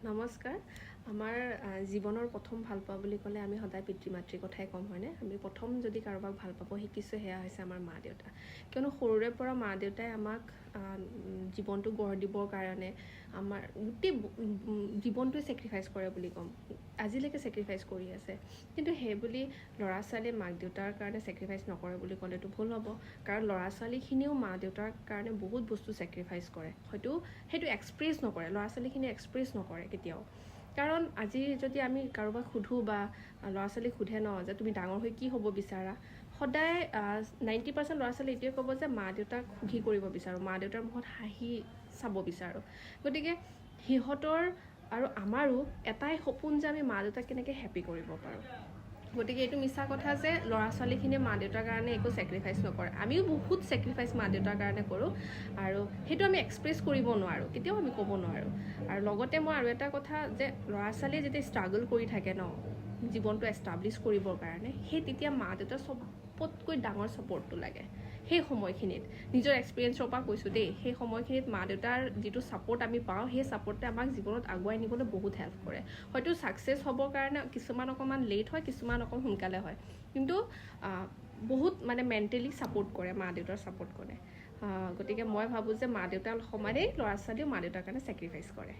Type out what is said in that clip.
নমস্কাৰ আমাৰ জীৱনৰ প্ৰথম ভাল পোৱা বুলি ক'লে আমি সদায় পিতৃ মাতৃৰ কথাই ক'ম হয়নে আমি প্ৰথম যদি কাৰোবাক ভাল পাব শিকিছোঁ সেয়া হৈছে আমাৰ মা দেউতা কিয়নো সৰুৰে পৰা মা দেউতাই আমাক জীৱনটো গঢ় দিবৰ কাৰণে আমাৰ গোটেই জীৱনটোৱে ছেক্ৰিফাইচ কৰে বুলি ক'ম আজিলৈকে ছেক্ৰিফাইচ কৰি আছে কিন্তু সেই বুলি ল'ৰা ছোৱালীয়ে মাক দেউতাৰ কাৰণে ছেক্ৰিফাইচ নকৰে বুলি ক'লেতো ভুল হ'ব কাৰণ ল'ৰা ছোৱালীখিনিও মা দেউতাৰ কাৰণে বহুত বস্তু ছেক্ৰিফাইচ কৰে হয়তো সেইটো এক্সপ্ৰেছ নকৰে ল'ৰা ছোৱালীখিনিয়ে এক্সপ্ৰেছ নকৰে কেতিয়াও কাৰণ আজি যদি আমি কাৰোবাক সোধোঁ বা ল'ৰা ছোৱালীক সোধে ন যে তুমি ডাঙৰ হৈ কি হ'ব বিচাৰা সদায় 90% ল'ৰা ছোৱালী এইটোৱে ক'ব যে মা দেউতাক সুখী কৰিব বিচাৰোঁ মা দেউতাৰ মুখত হাঁহি চাব বিচাৰোঁ গতিকে সিহঁতৰ আৰু আমাৰো এটাই সপোন যে আমি মা দেউতাক কেনেকৈ হেপী কৰিব পাৰোঁ গতিকে এইটো মিছা কথা যে ল'ৰা ছোৱালীখিনিয়ে মা দেউতাৰ কাৰণে একো ছেক্ৰিফাইচ নকৰে আমিও বহুত ছেক্ৰিফাইচ মা দেউতাৰ কাৰণে কৰোঁ আৰু সেইটো আমি এক্সপ্ৰেছ কৰিব নোৱাৰোঁ কেতিয়াও আমি ক'ব নোৱাৰোঁ আৰু লগতে মই আৰু এটা কথা যে ল'ৰা ছোৱালীয়ে যেতিয়া ষ্ট্ৰাগল কৰি থাকে ন জীৱনটো এষ্টাব্লিছ কৰিবৰ কাৰণে সেই তেতিয়া মা দেউতাৰ চবতকৈ ডাঙৰ ছাপৰ্টটো লাগে সেই সময়খিনিত নিজৰ এক্সপিৰিয়েঞ্চৰ পৰা কৈছোঁ দেই সেই সময়খিনিত মা দেউতাৰ যিটো ছাপৰ্ট আমি পাওঁ সেই ছাপৰ্টে আমাক জীৱনত আগুৱাই নিবলৈ বহুত হেল্প কৰে হয়তো ছাকচেছ হ'বৰ কাৰণে কিছুমান অকণমান লেট হয় কিছুমান অকণ সোনকালে হয় কিন্তু বহুত মানে মেণ্টেলি ছাপৰ্ট কৰে মা দেউতাৰ ছাপৰ্ট কৰে গতিকে মই ভাবোঁ যে মা দেউতাৰ সমানেই ল'ৰা ছোৱালীও মা দেউতাৰ কাৰণে ছেক্ৰিফাইচ কৰে